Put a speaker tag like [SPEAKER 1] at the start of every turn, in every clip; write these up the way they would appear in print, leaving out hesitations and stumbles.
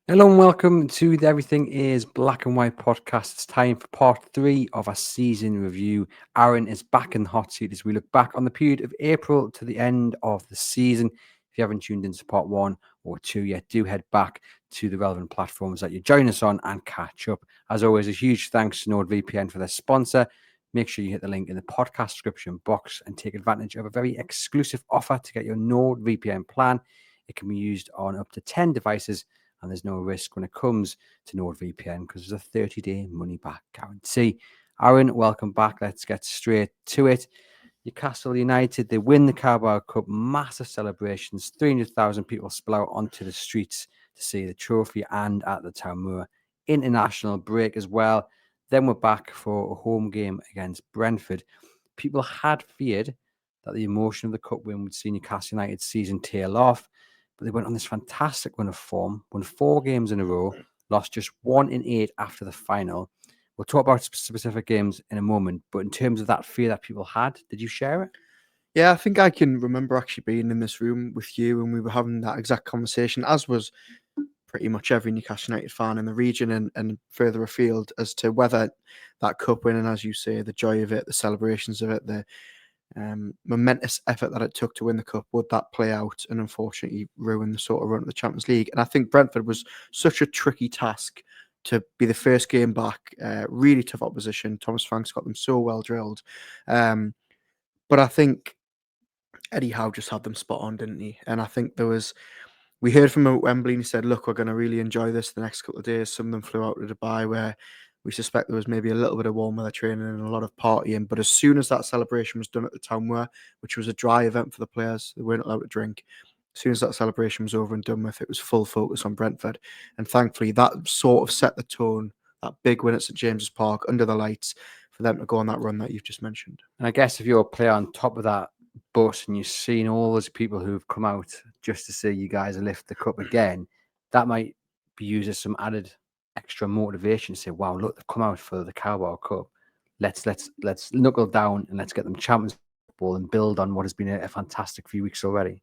[SPEAKER 1] Hello and welcome to the Everything is Black and White podcast. It's time for part 3 of our season review. Aaron is back in the hot seat as we look back on the period of April to the end of the season. If you haven't tuned into part 1 or 2 yet, do head back to the relevant platforms that you join us on and catch up. As always, a huge thanks to NordVPN for their sponsor. Make sure you hit the link in the podcast description box and take advantage of a very exclusive offer to get your NordVPN plan. It can be used on up to 10 devices, and there's no risk when it comes to NordVPN because there's a 30-day money-back guarantee. Aaron, welcome back. Let's get straight to it. Newcastle United, they win the Carabao Cup, massive celebrations. 300,000 people spill out onto the streets to see the trophy and at the Town Moor. International break as well. Then we're back for a home game against Brentford. People had feared that the emotion of the Cup win would see Newcastle United's season tail off, but they went on this fantastic run of form, won 4 games in a row, lost just 1 in 8 after the final. We'll talk about specific games in a moment, but in terms of that fear that people had, did you share it?
[SPEAKER 2] Yeah, I think I can remember actually being in this room with you and we were having that exact conversation, as was pretty much every Newcastle United fan in the region and further afield, as to whether that cup win, and as you say, the joy of it, the celebrations of it, the momentous effort that it took to win the cup, would that play out and unfortunately ruin the sort of run of the Champions League. And I think Brentford was such a tricky task to be the first game back, really tough opposition. Thomas Frank's got them so well drilled. But I think Eddie Howe just had them spot on, didn't he? And I think we heard from him at Wembley and he said, look, we're going to really enjoy this the next couple of days. Some of them flew out to Dubai, where we suspect there was maybe a little bit of warm weather training and a lot of partying. But as soon as that celebration was done at the Town Moor, which was a dry event for the players, they weren't allowed to drink. As soon as that celebration was over and done with, it was full focus on Brentford. And thankfully, that sort of set the tone, that big win at St James's Park under the lights, for them to go on that run that you've just mentioned.
[SPEAKER 1] And I guess if you're a player on top of that bus and you've seen all those people who've come out just to see you guys lift the cup again, that might be used as some added extra motivation to say, wow, look, they've come out for the Carabao Cup. Let's knuckle down and let's get them Champions Football and build on what has been a fantastic few weeks already.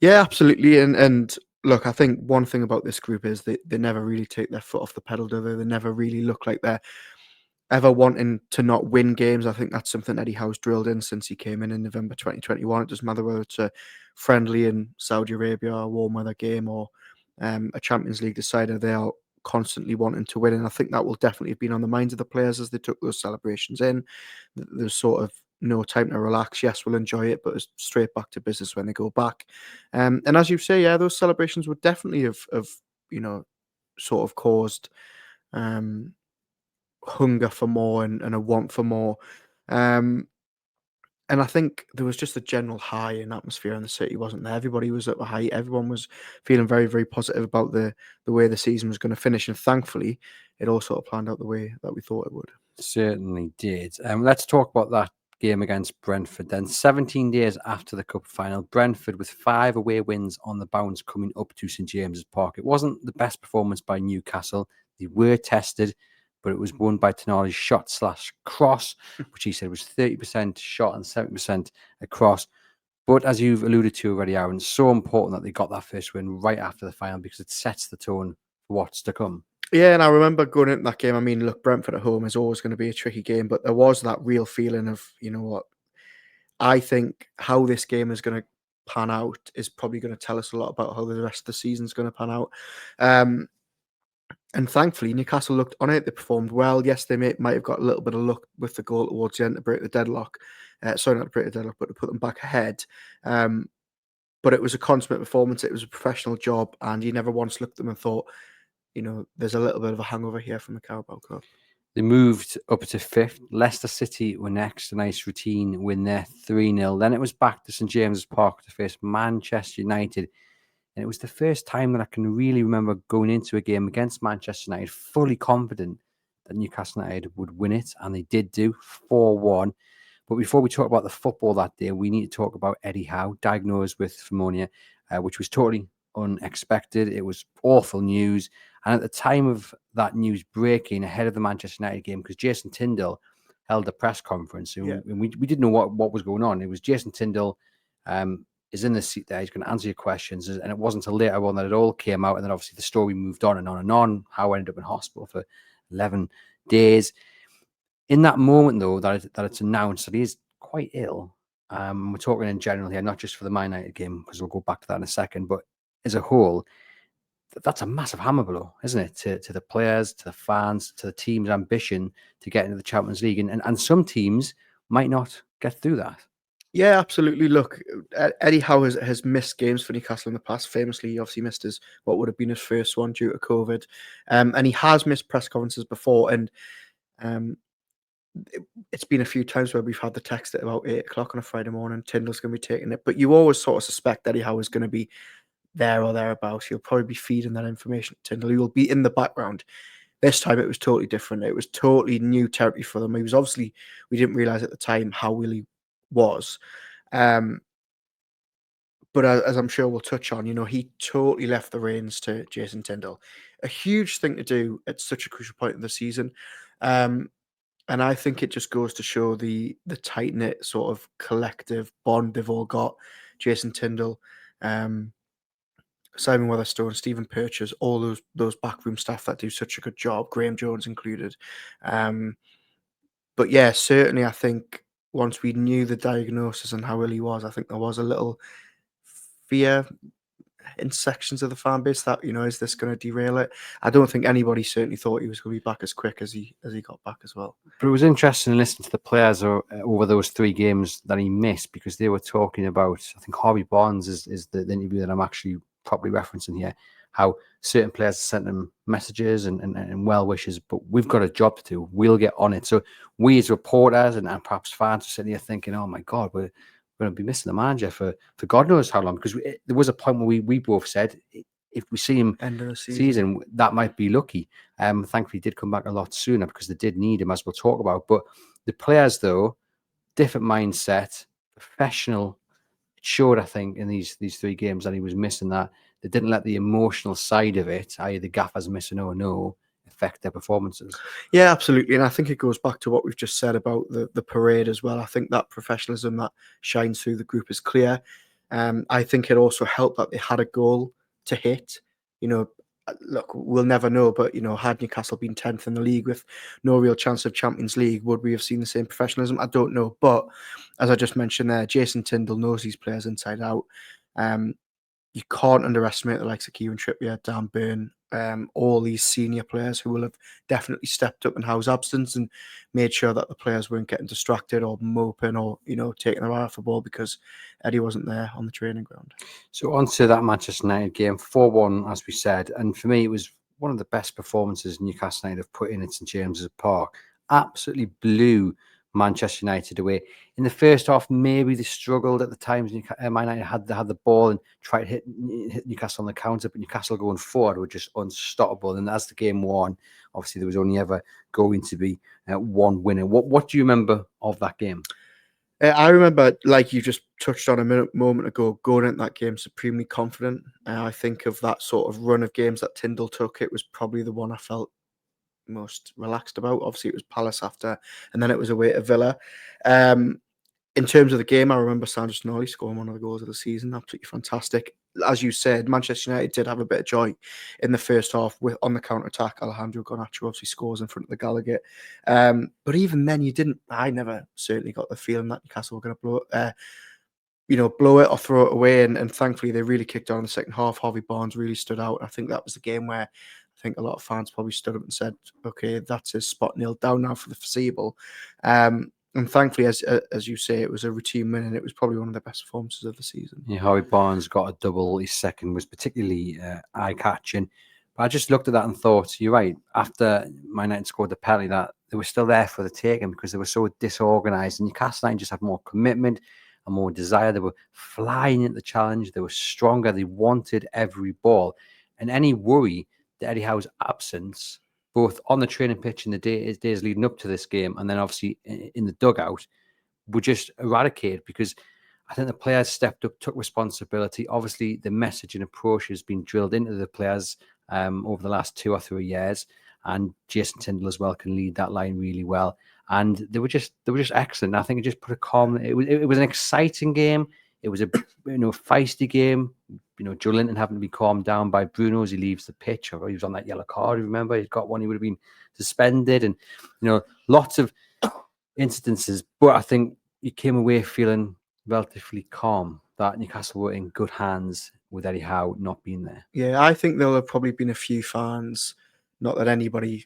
[SPEAKER 2] Yeah, absolutely. And look, I think one thing about this group is they never really take their foot off the pedal, do they? They never really look like they're ever wanting to not win games. I think that's something Eddie Howe's drilled in since he came in November 2021. It doesn't matter whether it's a friendly in Saudi Arabia, a warm weather game, or a Champions League decider. They are constantly wanting to win, and I think that will definitely have been on the minds of the players as they took those celebrations in. There's sort of no time to relax. Yes, we'll enjoy it, but it's straight back to business when they go back. And as you say, yeah, those celebrations would definitely have sort of caused hunger for more and a want for more. And I think there was just a general high in atmosphere in the city, wasn't there? Everybody was at the height. Everyone was feeling very, very positive about the way the season was going to finish. And thankfully, it all sort of planned out the way that we thought it would.
[SPEAKER 1] Certainly did. Let's talk about that game against Brentford then. 17 days after the cup final, Brentford with 5 away wins on the bounce coming up to St James's Park. It wasn't the best performance by Newcastle. They were tested, but it was won by Tonali's shot/cross, which he said was 30% shot and 70% across. But as you've alluded to already, Aaron, it's so important that they got that first win right after the final because it sets the tone for what's to come.
[SPEAKER 2] Yeah, and I remember going into that game. I mean, look, Brentford at home is always going to be a tricky game, but there was that real feeling of, you know what, I think how this game is going to pan out is probably going to tell us a lot about how the rest of the season is going to pan out. And thankfully, Newcastle looked on it. They performed well. Yes, they might have got a little bit of luck with the goal towards the end to break the deadlock. Sorry, not to break the deadlock, but to put them back ahead. But it was a consummate performance. It was a professional job, and you never once looked at them and thought, you know, there's a little bit of a hangover here from the Carabao Cup.
[SPEAKER 1] They moved up to 5th. Leicester City were next. A nice routine win there, 3-0. Then it was back to St James's Park to face Manchester United. And it was the first time that I can really remember going into a game against Manchester United fully confident that Newcastle United would win it. And they did do 4-1. But before we talk about the football that day, we need to talk about Eddie Howe, diagnosed with pneumonia, which was totally unexpected. It was awful news. And at the time of that news breaking ahead of the Manchester United game, because Jason Tyndall held a press conference, and we didn't know what was going on. It was Jason Tyndall is in the seat there. He's going to answer your questions. And it wasn't until later on that it all came out. And then obviously the story moved on and on and on. How I ended up in hospital for 11 days. In that moment, though, that it's announced that he is quite ill, we're talking in general here, not just for the Man United game, because we'll go back to that in a second, but as a whole, that's a massive hammer blow, isn't it, to the players, to the fans, to the team's ambition to get into the Champions League. And some teams might not get through that.
[SPEAKER 2] Yeah, absolutely. Look, Eddie Howe has missed games for Newcastle in the past. Famously, he obviously missed what would have been his first one due to COVID. And he has missed press conferences before. And it's been a few times where we've had the text at about 8 o'clock on a Friday morning, Tyndall's going to be taking it. But you always sort of suspect Eddie Howe is going to be there or thereabouts. He'll probably be feeding that information to Tyndall. He will be in the background. This time it was totally different. It was totally new territory for them. He was obviously, we didn't realise at the time how ill he was. But as I'm sure we'll touch on, he totally left the reins to Jason Tyndall. A huge thing to do at such a crucial point in the season. And I think it just goes to show the tight-knit sort of collective bond they've all got. Jason Tyndall, Simon Weatherstone, Stephen Purchase, all those backroom staff that do such a good job, Graham Jones included. But yeah, certainly I think once we knew the diagnosis and how ill he was, I think there was a little fear in sections of the fan base that, is this going to derail it? I don't think anybody certainly thought he was going to be back as quick as he got back as well.
[SPEAKER 1] But it was interesting to listen to the players over those 3 games that he missed, because they were talking about, I think Harvey Barnes is the interview that I'm actually probably referencing here, how certain players sent him messages and well wishes, but we've got a job to do. We'll get on it. So we as reporters and perhaps fans are sitting here thinking, oh my God, we're going to be missing the manager for God knows how long, because there was a point where we both said if we see him
[SPEAKER 2] end of the
[SPEAKER 1] season, that might be lucky. Thankfully, he did come back a lot sooner because they did need him, as we'll talk about. But the players, though, different mindset, professional. It showed, I think, in these 3 games that he was missing that. They didn't let the emotional side of it, i.e. the gaffers missing affect their performances.
[SPEAKER 2] Yeah, absolutely. And I think it goes back to what we've just said about the parade as well. I think that professionalism that shines through the group is clear. I think it also helped that they had a goal to hit. Look, we'll never know, but, had Newcastle been 10th in the league with no real chance of Champions League, would we have seen the same professionalism? I don't know. But as I just mentioned there, Jason Tyndall knows these players inside out. You can't underestimate the likes of Kieran Trippier, Dan Burn, all these senior players who will have definitely stepped up in Howe's absence and made sure that the players weren't getting distracted or moping or, taking their eye off the ball because Eddie wasn't there on the training ground.
[SPEAKER 1] So on to that Manchester United game, 4-1, as we said. And for me, it was one of the best performances Newcastle United have put in at St James's Park. Absolutely blew Manchester United away. In the first half, maybe they struggled at the times. Man United had the ball and tried to hit Newcastle on the counter, but Newcastle going forward were just unstoppable. And as the game wore on, obviously there was only ever going to be one winner. What do you remember of that game?
[SPEAKER 2] I remember, like you just touched on a moment ago, going into that game supremely confident. I think of that sort of run of games that Tyndall took. It was probably the one I felt most relaxed about. Obviously, it was Palace after, and then it was away to Villa. In terms of the game, I remember Sandro Tonali scoring one of the goals of the season. Absolutely fantastic. As you said, Manchester United did have a bit of joy in the first half on the counter-attack. Alejandro Garnacho obviously scores in front of the Gallagher. But even then, I never certainly got the feeling that Newcastle were going to blow it or throw it away. And thankfully, they really kicked on in the second half. Harvey Barnes really stood out. I think that was the game where I think a lot of fans probably stood up and said, okay, that's his spot nailed down now for the foreseeable. And thankfully, as you say, it was a routine win, and it was probably one of the best performances of the season.
[SPEAKER 1] Yeah, Harvey Barnes got a double. His second was particularly eye-catching. But I just looked at that and thought, you're right, after Man United scored the penalty, that they were still there for the taking because they were so disorganised. And Newcastle United just had more commitment and more desire. They were flying at the challenge. They were stronger. They wanted every ball. And any worry that Eddie Howe's absence, both on the training pitch in the days leading up to this game and then obviously in the dugout, would just eradicate, because I think the players stepped up, took responsibility. Obviously, the message and approach has been drilled into the players over the last 2 or 3 years, and Jason Tyndall as well can lead that line really well. And they were just excellent. I think it just put a calm. It was an exciting game. It was a feisty game. Joe Linton having to be calmed down by Bruno as he leaves the pitch, or he was on that yellow card. Remember, he'd got one, he would have been suspended, and lots of incidences. But I think he came away feeling relatively calm that Newcastle were in good hands with Eddie Howe not being there.
[SPEAKER 2] Yeah, I think there'll have probably been a few fans, not that anybody,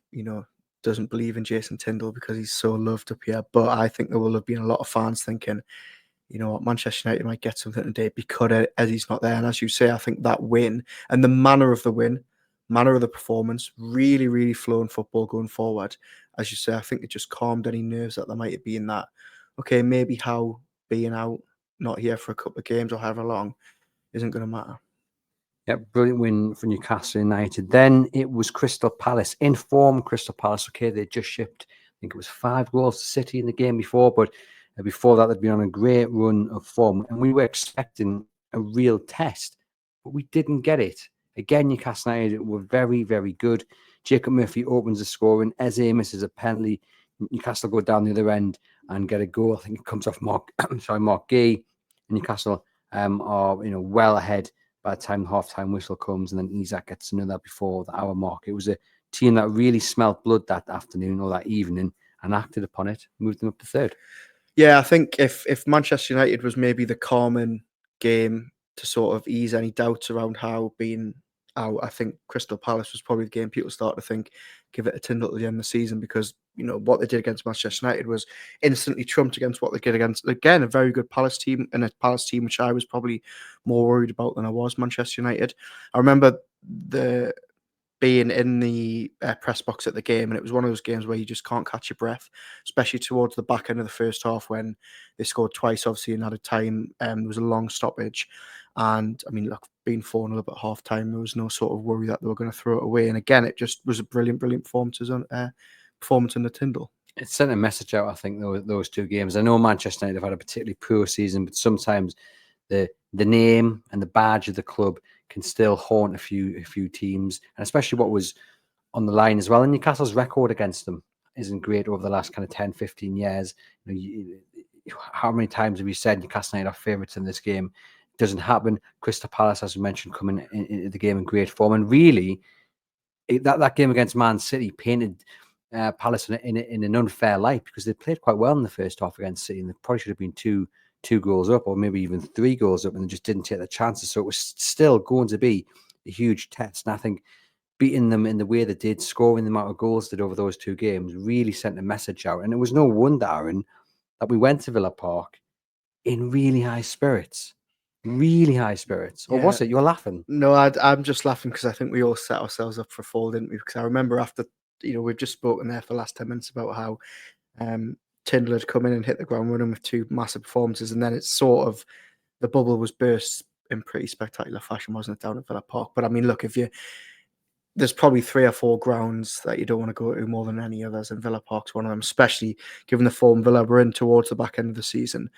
[SPEAKER 2] doesn't believe in Jason Tindall because he's so loved up here, but I think there will have been a lot of fans thinking, you know what, Manchester United might get something today because Eddie's not there. And as you say, I think that win and the manner of the performance, really, really flowing football going forward. As you say, I think it just calmed any nerves that there might have been that, okay, maybe Howe being out, not here for a couple of games or however long, isn't going to matter.
[SPEAKER 1] Yeah, brilliant win for Newcastle United. Then it was Crystal Palace. In form, Crystal Palace, okay, they just shipped, I think it was 5 goals to City in the game before, but before that, they'd been on a great run of form. And we were expecting a real test, but we didn't get it. Again, Newcastle United were very, very good. Jacob Murphy opens the scoring. Eze misses a penalty. Newcastle go down the other end and get a goal. I think it comes off Mark Gay. Newcastle are well ahead by the time the half-time whistle comes, and then Isak gets another before the hour mark. It was a team that really smelt blood that afternoon or that evening and acted upon it, moved them up to third.
[SPEAKER 2] Yeah, I think if Manchester United was maybe the calming game to sort of ease any doubts around Howe being out, I think Crystal Palace was probably the game people start to think, give it a Tindall at the end of the season, because what they did against Manchester United was instantly trumped against what they did against, again, a very good Palace team, and a Palace team which I was probably more worried about than I was Manchester United. I remember being in the press box at the game, and it was one of those games where you just can't catch your breath, especially towards the back end of the first half when they scored twice, obviously, in added time. There was a long stoppage. And, I mean, look, being 4-0 up at half-time, there was no sort of worry that they were going to throw it away. And, again, it just was a brilliant, brilliant performance in the Tindall.
[SPEAKER 1] It sent a message out, I think, those 2 games. I know Manchester United have had a particularly poor season, but sometimes the name and the badge of the club can still haunt a few teams, and especially what was on the line as well. And Newcastle's record against them isn't great over the last kind of 10, 15 years. How many times have you said Newcastle United are favourites in this game? It doesn't happen. Crystal Palace, as we mentioned, coming into the game in great form. And really, that game against Man City painted Palace in an unfair light, because they played quite well in the first half against City, and they probably should have been two goals up, or maybe even 3 goals up, and they just didn't take the chances. So it was still going to be a huge test. And I think beating them in the way they did, scoring the amount of goals they did over those 2 games, really sent a message out. And it was no wonder, Aaron, that we went to Villa Park in really high spirits. Really high spirits. Or was it? You're laughing.
[SPEAKER 2] No, I'm just laughing because I think we all set ourselves up for a fall, didn't we? Because I remember after, we've just spoken there for the last 10 minutes about how Tindall had come in and hit the ground running with 2 massive performances, and then it's sort of, the bubble was burst in pretty spectacular fashion, wasn't it, down at Villa Park? But I mean, look, there's probably 3 or 4 grounds that you don't want to go to more than any others, and Villa Park's one of them, especially given the form Villa were in towards the back end of the season.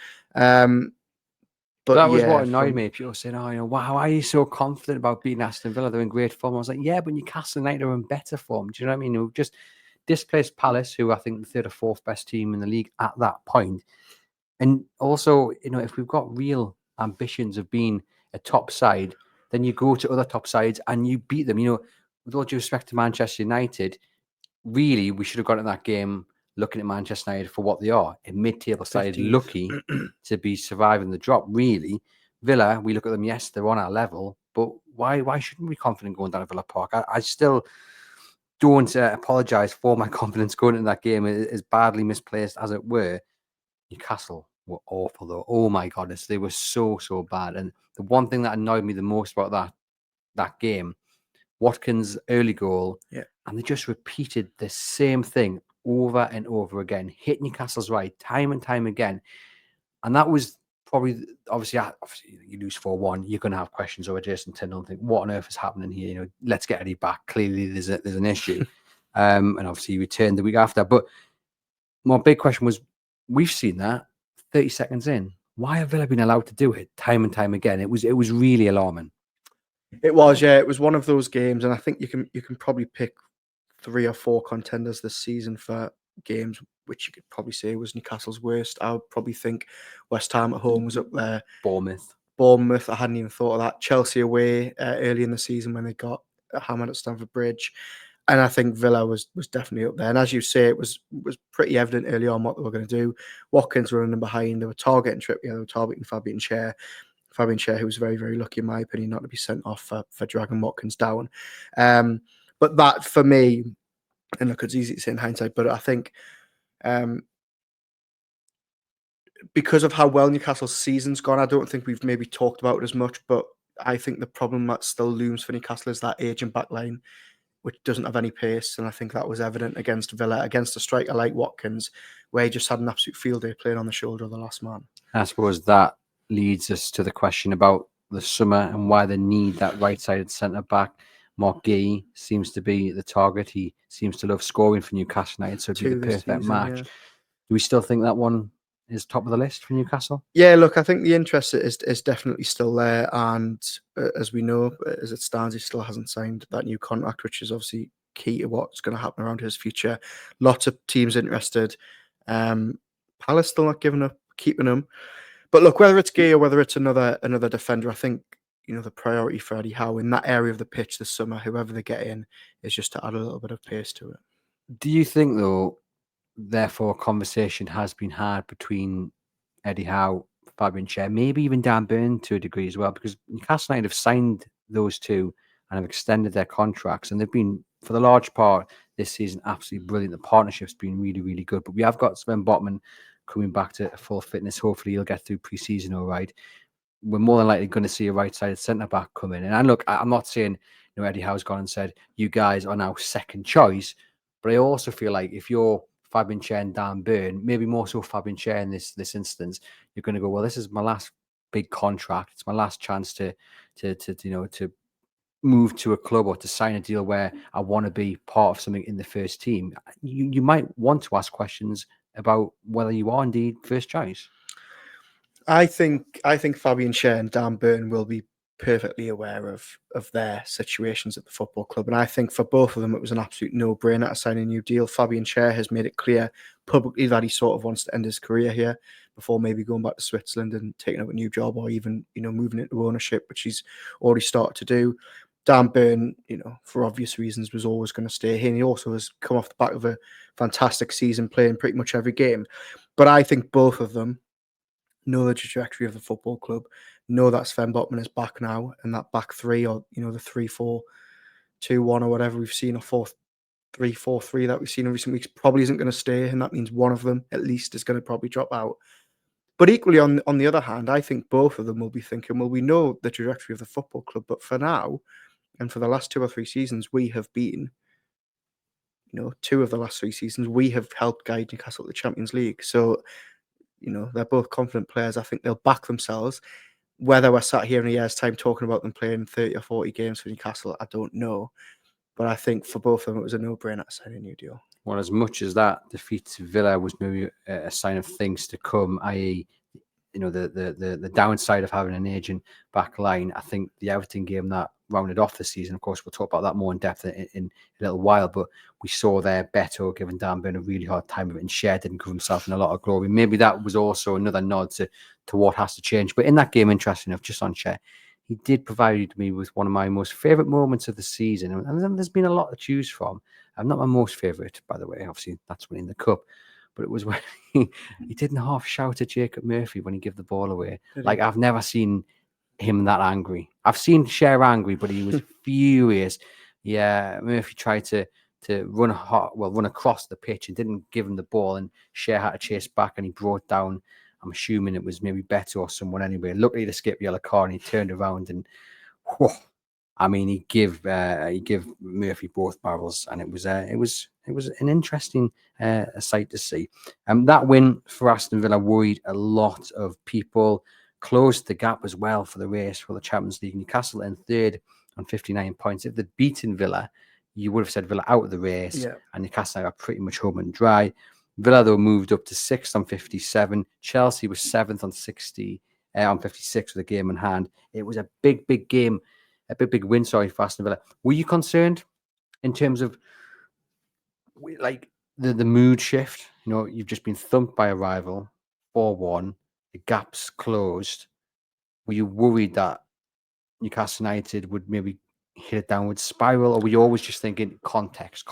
[SPEAKER 1] But that was what annoyed me. People saying, why are you so confident about beating Aston Villa? They're in great form. I was like, yeah, but Newcastle United are in better form. Do you know what I mean? We've just displaced Palace, who I think the 3rd or 4th best team in the league at that point. And also, if we've got real ambitions of being a top side, then you go to other top sides and you beat them. With all due respect to Manchester United, really, we should have gone to that game looking at Manchester United for what they are, a mid-table side, lucky to be surviving the drop, really. Villa, we look at them, yes, they're on our level, but why shouldn't we be confident going down to Villa Park? I still don't apologise for my confidence going into that game, as badly misplaced as it were. Newcastle were awful, though. Oh, my goodness, they were so, so bad. And the one thing that annoyed me the most about that game, Watkins' early goal, and they just repeated the same thing over and over again, hit Newcastle's right time and time again. And that was probably, obviously you lose 4-1, you're going to have questions over Jason Tindall and think, what on earth is happening here? Let's get Eddie back. Clearly there's an issue. And obviously he returned the week after. But my big question was, we've seen that 30 seconds in. Why have Villa been allowed to do it time and time again? It was really alarming.
[SPEAKER 2] It was, yeah. It was one of those games, and I think you can probably pick 3 or 4 contenders this season for games, which you could probably say was Newcastle's worst. I would probably think West Ham at home was up there. Bournemouth, I hadn't even thought of that. Chelsea away early in the season when they got hammered at Stamford Bridge. And I think Villa was definitely up there. And as you say, it was pretty evident early on what they were going to do. Watkins were running behind. They were targeting Trippier. They were targeting Fabian Schär. Fabian Schär, who was very, very lucky, in my opinion, not to be sent off for dragging Watkins down. But that, for me, and look, it's easy to say in hindsight, but I think because of how well Newcastle's season's gone, I don't think we've maybe talked about it as much, but I think the problem that still looms for Newcastle is that aging back line, which doesn't have any pace. And I think that was evident against Villa, against a striker like Watkins, where he just had an absolute field day playing on the shoulder of the last man.
[SPEAKER 1] I suppose that leads us to the question about the summer and why they need that right-sided centre-back. Mark Gay seems to be the target. He seems to love scoring for Newcastle United, so it'd be the perfect match. Yeah. Do we still think that one is top of the list for Newcastle?
[SPEAKER 2] Yeah, look, I think the interest is definitely still there. And as we know, as it stands, he still hasn't signed that new contract, which is obviously key to what's going to happen around his future. Lots of teams interested. Palace still not giving up, keeping him. But look, whether it's Gay or whether it's another defender, I think, the priority for Eddie Howe in that area of the pitch this summer, whoever they get in, is just to add a little bit of pace to it.
[SPEAKER 1] Do you think, though, therefore, a conversation has been had between Eddie Howe, Fabian Schär, maybe even Dan Burn to a degree as well, because Newcastle United have signed those two and have extended their contracts, and they've been, for the large part this season, absolutely brilliant. The partnership's been really, really good. But we have got Sven Botman coming back to full fitness. Hopefully he'll get through pre-season all right. We're more than likely going to see a right-sided centre-back come in. And look, I'm not saying Eddie Howe's gone and said, you guys are now second choice, but I also feel like if you're Fabian Schär and Dan Burn, maybe more so Fabian Schär in this instance, you're going to go, well, this is my last big contract. It's my last chance to move to a club or to sign a deal where I want to be part of something in the first team. You might want to ask questions about whether you are indeed first choice.
[SPEAKER 2] I think Fabian Schär and Dan Burn will be perfectly aware of their situations at the football club. And I think for both of them, it was an absolute no-brainer to sign a new deal. Fabian Schär has made it clear publicly that he sort of wants to end his career here before maybe going back to Switzerland and taking up a new job, or even, moving into ownership, which he's already started to do. Dan Burn, for obvious reasons, was always going to stay here. And he also has come off the back of a fantastic season, playing pretty much every game. But I think both of them know the trajectory of the football club, know that Sven Botman is back now, and that back three, or the 3-4-2-1 or whatever we've seen, or 4-3-4-3 that we've seen in recent weeks, probably isn't going to stay, and that means one of them at least is going to probably drop out. But equally, on the other hand, I think both of them will be thinking, well, we know the trajectory of the football club, but for now, and for the last 2 or 3 seasons, we have been, 2 of the last 3 seasons, we have helped guide Newcastle to the Champions League. So, they're both confident players. I think they'll back themselves. Whether we're sat here in a year's time talking about them playing 30 or 40 games for Newcastle, I don't know. But I think for both of them, it was a no-brainer to sign a new deal.
[SPEAKER 1] Well, as much as that defeat to Villa was maybe a sign of things to come, i.e., the downside of having an aging back line, I think the Everton game that rounded off the season, of course, we'll talk about that more in depth in a little while, but we saw there Beto giving Dan Burn a really hard time of it, and Schär didn't give himself in a lot of glory. Maybe that was also another nod to what has to change. But in that game, interesting enough, just on Schär, he did provide me with one of my most favourite moments of the season. And there's been a lot to choose from. Not my most favourite, by the way. Obviously, that's winning the cup. But it was when he didn't half shout at Jacob Murphy when he gave the ball away. Like, I've never seen him that angry. I've seen Schär angry, but he was furious. Yeah, Murphy tried to run across the pitch and didn't give him the ball, and Schär had to chase back, and he brought down, I'm assuming it was maybe Beto or someone anyway. Luckily, the skip yellow card, and he turned around and, whoa, I mean, he give Murphy both barrels, and it was an interesting sight to see. That win for Aston Villa worried a lot of people. Closed the gap as well for the race for the Champions League. Newcastle in third on 59 points. If they'd beaten Villa, you would have said Villa out of the race, and Newcastle are pretty much home and dry. Villa, though, moved up to 6th on 57. Chelsea was 7th on 56 with a game in hand. It was a big game. A big win, for Aston Villa. Were you concerned in terms of, like, the mood shift. You've just been thumped by a rival, 4-1. The gap's closed. Were you worried that Newcastle United would maybe hit a downward spiral, or were you always just thinking context?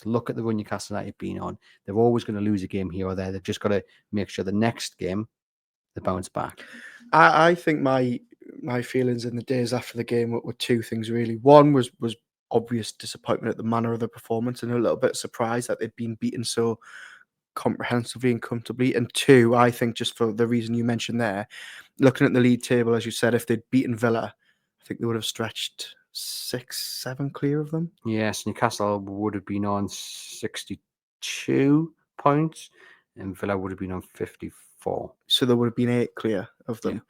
[SPEAKER 1] Look at the run Newcastle United been on. They're always going to lose a game here or there. They've just got to make sure the next game they bounce back.
[SPEAKER 2] I think my feelings in the days after the game were two things really. One was obvious disappointment at the manner of the performance and a little bit surprised that they'd been beaten so comprehensively and comfortably. And two, I think just for the reason you mentioned there, looking at the league table, as you said, if they'd beaten Villa, I think they would have stretched 6-7 clear of them.
[SPEAKER 1] Yes, Newcastle would have been on 62 points and Villa would have been on 54.
[SPEAKER 2] So there would have been 8 clear of them. Yeah.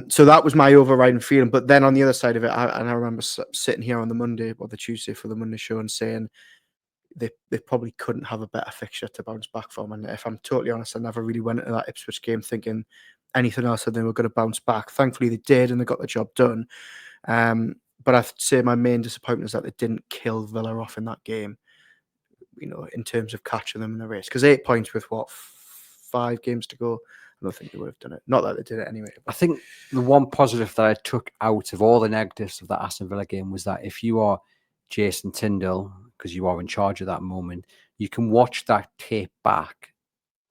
[SPEAKER 2] So that was my overriding feeling. But then on the other side of it, I remember sitting here on the Monday or the Tuesday for the Monday show and saying they probably couldn't have a better fixture to bounce back from. And if I'm totally honest, I never really went into that Ipswich game thinking anything else than they were going to bounce back. Thankfully, they did and they got the job done. But I'd say my main disappointment is that they didn't kill Villa off in that game, in terms of catching them in the race. Because 8 points with 5 games to go, I don't think they would have done it. Not that they did it anyway.
[SPEAKER 1] But I think the one positive that I took out of all the negatives of that Aston Villa game was that if you are Jason Tyndall, because you are in charge at that moment, you can watch that tape back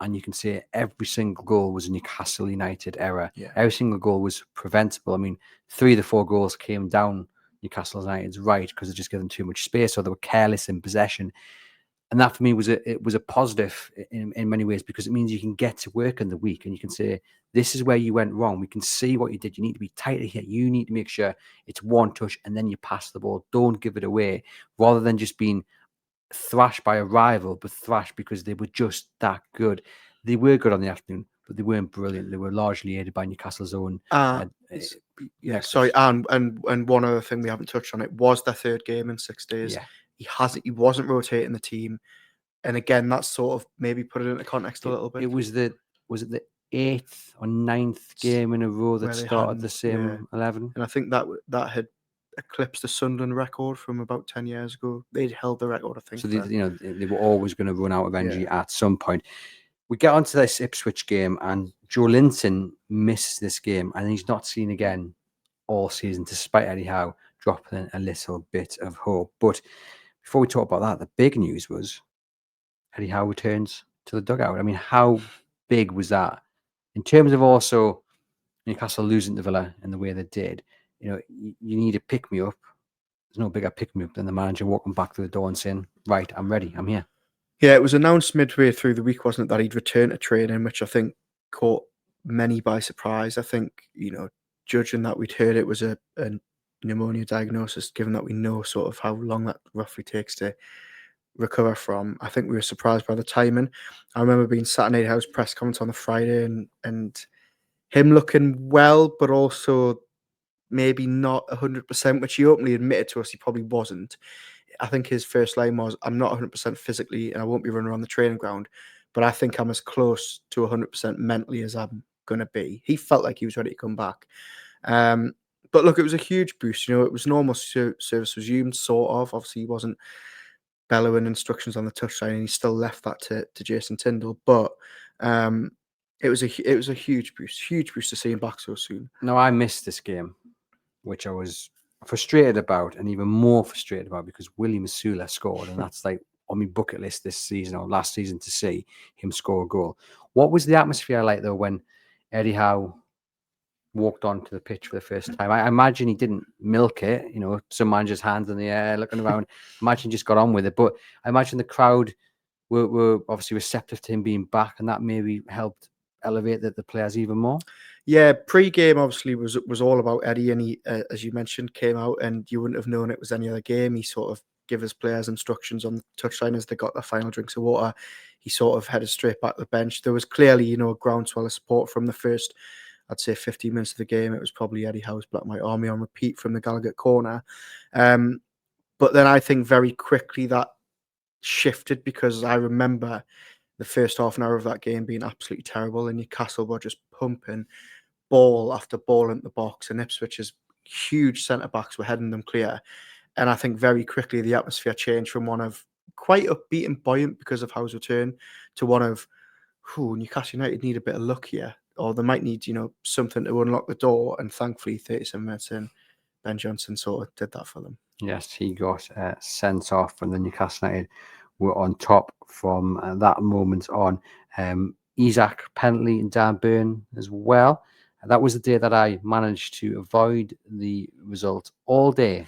[SPEAKER 1] and you can say every single goal was a Newcastle United error.
[SPEAKER 2] Yeah.
[SPEAKER 1] Every single goal was preventable. I mean, 3 of the 4 goals came down Newcastle United's right because they just gave them too much space or they were careless in possession. And that for me was a positive in many ways because it means you can get to work in the week and you can say, this is where you went wrong. We can see what you did. You need to be tighter here. You need to make sure it's one touch and then you pass the ball. Don't give it away rather than just being thrashed by a rival, but thrashed because they were just that good. They were good on the afternoon, but they weren't brilliant. They were largely aided by Newcastle's own.
[SPEAKER 2] Sorry. And one other thing we haven't touched on, it was their 3rd game in 6 days.
[SPEAKER 1] Yeah.
[SPEAKER 2] He wasn't rotating the team, and again, that's sort of maybe put it into context a little bit.
[SPEAKER 1] It was the 8th or 9th game in a row that started the same 11,
[SPEAKER 2] and I think that had eclipsed the Sunderland record from about 10 years ago. They'd held the record, I think.
[SPEAKER 1] So they were always going to run out of energy at some point. We get onto this Ipswich game, and Joe Linton misses this game, and he's not seen again all season, despite Eddie Howe dropping a little bit of hope. But before we talk about that, the big news was Eddie Howe returns to the dugout. I mean, how big was that? In terms of also Newcastle losing to Villa in the way they did, you need a pick-me-up. There's no bigger pick-me-up than the manager walking back through the door and saying, right, I'm ready, I'm here.
[SPEAKER 2] Yeah, it was announced midway through the week, wasn't it, that he'd return to training, which I think caught many by surprise. I think, judging that we'd heard it was a pneumonia diagnosis, given that we know sort of how long that roughly takes to recover from, I think we were surprised by the timing. I remember being sat in Eddie Howe's press conference on the Friday and him looking well, but also maybe not 100%, which he openly admitted to us he probably wasn't. I think his first line was, I'm not 100% physically and I won't be running around the training ground, but I think I'm as close to 100% mentally as I'm going to be. He felt like he was ready to come back. But look, it was a huge boost. It was normal service resumed, sort of. Obviously, he wasn't bellowing instructions on the touchline, and he still left that to Jason Tyndall. But it was a huge boost to see him back so soon.
[SPEAKER 1] No, I missed this game, which I was frustrated about, and even more frustrated about because William Osula scored, and that's like on my bucket list this season or last season to see him score a goal. What was the atmosphere like though when Eddie Howe walked onto the pitch for the first time? I imagine he didn't milk it, some man just hands in the air looking around. Imagine he just got on with it, but I imagine the crowd were obviously receptive to him being back, and that maybe helped elevate the players even more.
[SPEAKER 2] Yeah, pre-game obviously was all about Eddie, and he, as you mentioned, came out, and you wouldn't have known it was any other game. He sort of gave his players instructions on the touchline as they got their final drinks of water. He sort of headed straight back to the bench. There was clearly, a groundswell of support from the first, I'd say, 15 minutes of the game. It was probably Eddie Howe's Black White Army on repeat from the Gallagher corner. But then I think very quickly that shifted, because I remember the first half an hour of that game being absolutely terrible, and Newcastle were just pumping ball after ball into the box, and Ipswich's huge centre-backs were heading them clear. And I think very quickly the atmosphere changed from one of quite upbeat and buoyant because of Howe's return to one of, Newcastle United need a bit of luck here, or they might need, something to unlock the door. And thankfully, 37 minutes in, Ben Johnson sort of did that for them.
[SPEAKER 1] Yes, he got sent off, and the Newcastle United were on top from that moment on. Isaac penalty and Dan Burn as well. And that was the day that I managed to avoid the result all day and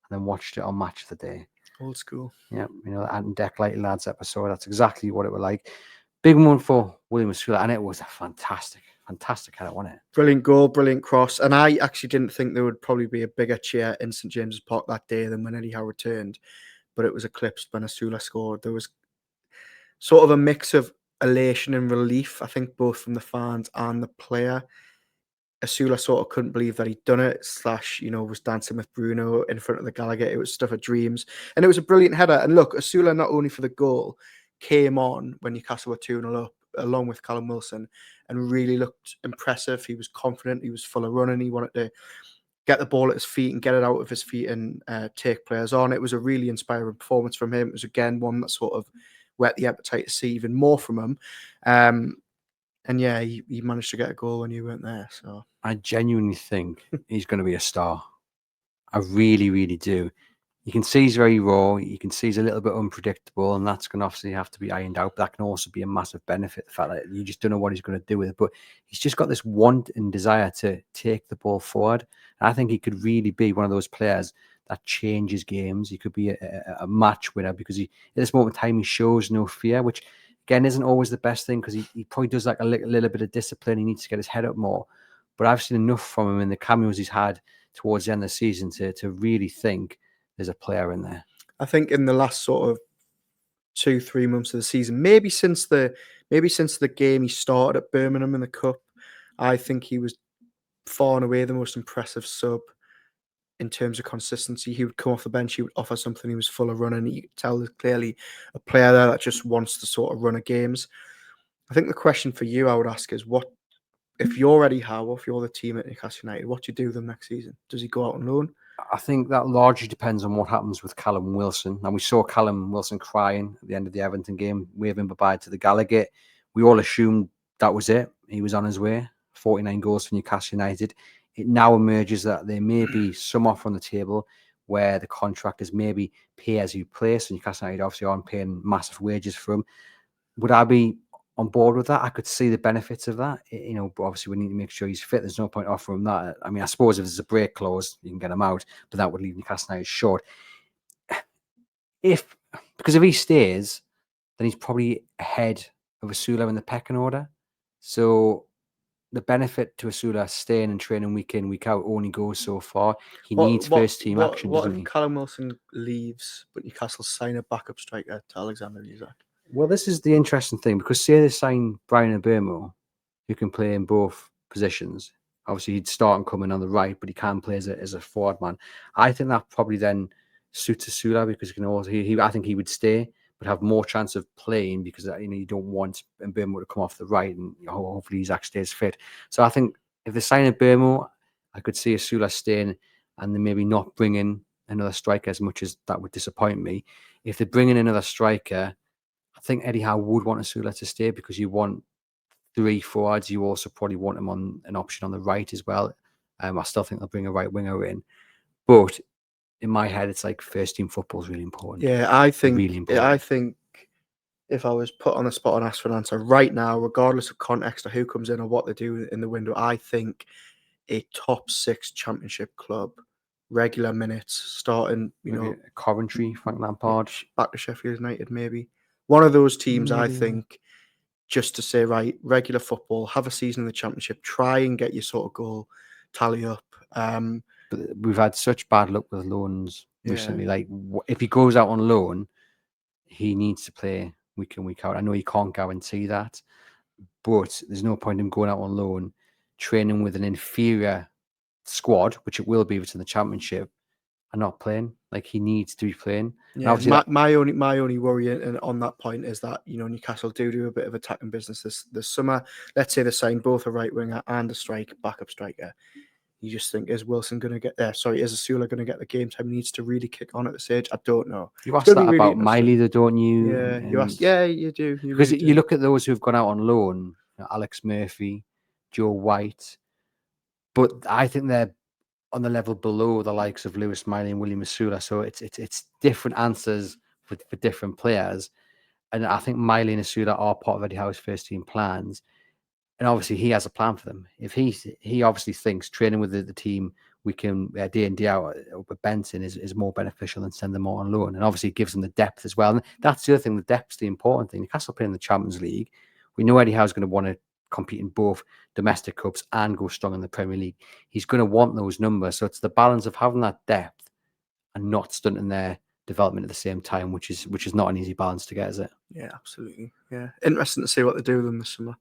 [SPEAKER 1] then watched it on Match of the Day.
[SPEAKER 2] Old school.
[SPEAKER 1] Yeah, the Ant and Deck Lighty Lads episode. That's exactly what it was like. Big one for William Osula, and it was a fantastic header, wasn't it?
[SPEAKER 2] Brilliant goal, brilliant cross. And I actually didn't think there would probably be a bigger cheer in St James's Park that day than when Eddie Howe returned. But it was eclipsed when Osula scored. There was sort of a mix of elation and relief, I think, both from the fans and the player. Osula sort of couldn't believe that he'd done it, was dancing with Bruno in front of the Gallagher. It was stuff of dreams. And it was a brilliant header. And look, Osula, not only for the goal, came on when Newcastle were 2-0 up, along with Callum Wilson, and really looked impressive. He was confident. He was full of running. He wanted to get the ball at his feet and get it out of his feet and take players on. It was a really inspiring performance from him. It was, again, one that sort of whet the appetite to see even more from him. And yeah, he managed to get a goal when you weren't there. So
[SPEAKER 1] I genuinely think he's going to be a star. I really, really do. You can see he's very raw. You can see he's a little bit unpredictable, and that's going to obviously have to be ironed out. But that can also be a massive benefit, the fact that you just don't know what he's going to do with it. But he's just got this want and desire to take the ball forward. And I think he could really be one of those players that changes games. He could be a match winner because at this moment in time, he shows no fear, which, again, isn't always the best thing because he probably does like a little bit of discipline. He needs to get his head up more. But I've seen enough from him in the cameos he's had towards the end of the season to really think there's a player in there.
[SPEAKER 2] I think in the last sort of 2-3 months of the season, maybe since the game he started at Birmingham in the Cup, I think he was far and away the most impressive sub in terms of consistency. He would come off the bench, he would offer something, he was full of running. You could tell there's clearly a player there that just wants to sort of run of games. I think the question for you I would ask is, what if you're Eddie Howe, if you're the team at Newcastle United, what do you do with him next season? Does he go out on loan?
[SPEAKER 1] I think that largely depends on what happens with Callum Wilson. And we saw Callum Wilson crying at the end of the Everton game, waving bye-bye to the Gallagher. We all assumed that was it. He was on his way. 49 goals for Newcastle United. It now emerges that there may be some offer on the table where the contract is maybe pay as you play. So Newcastle United obviously aren't paying massive wages for him. Would I be on board with that? I could see the benefits of that, but obviously we need to make sure he's fit. There's no point offering him that. I mean, I suppose if there's a break clause, you can get him out, but that would leave Newcastle United short. Because if he stays, then he's probably ahead of Osula in the pecking order. So the benefit to Osula staying and training week in, week out only goes so far. He needs first team action,
[SPEAKER 2] what
[SPEAKER 1] doesn't
[SPEAKER 2] if
[SPEAKER 1] he?
[SPEAKER 2] Callum Wilson leaves, but Newcastle sign a backup striker to Alexander Isak?
[SPEAKER 1] Well, this is the interesting thing, because say they sign Bryan Mbeumo, who can play in both positions. Obviously, he'd start and come in on the right, but he can play as a forward man. I think that probably then suits Osula because he can also. I think he would stay, but have more chance of playing because you don't want Mbeumo to come off the right, and hopefully Isak stays fit. So I think if they sign Mbeumo, I could see Osula staying and then maybe not bring in another striker, as much as that would disappoint me. If they bring in another striker, I think Eddie Howe would want Osula to stay because you want 3 forwards. You also probably want him on an option on the right as well. I still think they'll bring a right winger in, but in my head, it's like first team football is really important.
[SPEAKER 2] Yeah, I think
[SPEAKER 1] really important.
[SPEAKER 2] I think if I was put on the spot and asked for an answer right now, regardless of context or who comes in or what they do in the window, I think a top 6 championship club, regular minutes, starting,
[SPEAKER 1] maybe Coventry, Frank Lampard,
[SPEAKER 2] back to Sheffield United, maybe one of those teams. Maybe. I think just to say, right, regular football, have a season in the championship, try and get your sort of goal tally up.
[SPEAKER 1] But we've had such bad luck with loans recently. Like if he goes out on loan, he needs to play week in, week out. I know you can't guarantee that, but there's no point in going out on loan, training with an inferior squad, which it will be if it's in the championship, and not playing. Like he needs to be playing.
[SPEAKER 2] Yeah, my only worry on that point is that Newcastle do a bit of attacking business this summer. Let's say they sign both a right winger and a backup striker. you just think, is Wilson going to get there? Sorry, is Osula going to get the game time he needs to really kick on at this age? I don't know.
[SPEAKER 1] You
[SPEAKER 2] It's
[SPEAKER 1] asked
[SPEAKER 2] going to
[SPEAKER 1] that
[SPEAKER 2] be really
[SPEAKER 1] about
[SPEAKER 2] interesting.
[SPEAKER 1] Miley, though, don't you?
[SPEAKER 2] Yeah, you asked.
[SPEAKER 1] And
[SPEAKER 2] Yeah, you do. You
[SPEAKER 1] because
[SPEAKER 2] really
[SPEAKER 1] you
[SPEAKER 2] do.
[SPEAKER 1] look at those who've gone out on loan, Alex Murphy, Joe White, but I think they're on the level below the likes of Lewis Miley and William Osula. So it's different answers for different players. And I think Miley and Osula are part of Eddie Howe's first team plans. And obviously he has a plan for them. If he obviously thinks training with the team we can day in, day out with Benson is more beneficial than send them all on loan. And obviously it gives them the depth as well. And that's the other thing, the depth's the important thing. Newcastle playing in the Champions League. We know Eddie Howe's going to want to compete in both domestic cups and go strong in the Premier League. He's going to want those numbers. So it's the balance of having that depth and not stunting their development at the same time, which is not an easy balance to get, is it?
[SPEAKER 2] Yeah, absolutely. Yeah, interesting to see what they do with them this summer.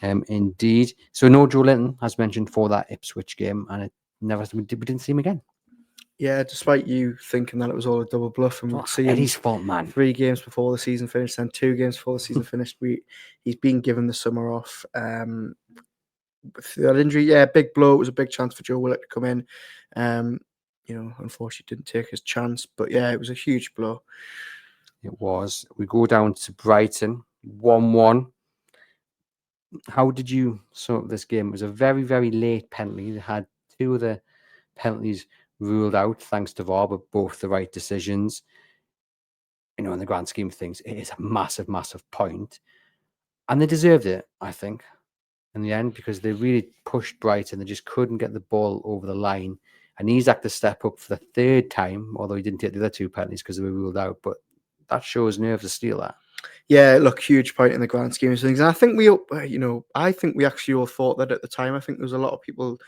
[SPEAKER 1] Indeed. So no Joe Linton, as mentioned, for that Ipswich game, and we didn't see him again.
[SPEAKER 2] Yeah, despite you thinking that it was all a double bluff, and we'd see
[SPEAKER 1] Eddie's fault, man.
[SPEAKER 2] 3 games before the season finished, then 2 games before the season finished. He's been given the summer off. With that injury, yeah, big blow. It was a big chance for Joe Willock to come in. Unfortunately didn't take his chance, but yeah, it was a huge blow.
[SPEAKER 1] It was. We go down to Brighton, 1-1. How did you sum up this game? It was a very, very late penalty. They had 2 of the penalties ruled out, thanks to VAR, but both the right decisions. In the grand scheme of things, it is a massive, massive point. And they deserved it, I think, in the end, because they really pushed Brighton. They just couldn't get the ball over the line. And Isak to step up for the 3rd time, although he didn't take the other 2 penalties because they were ruled out. But that shows nerves of steel, that.
[SPEAKER 2] Yeah, look, huge point in the grand scheme of things. And I think we actually all thought that at the time. I think there was a lot of people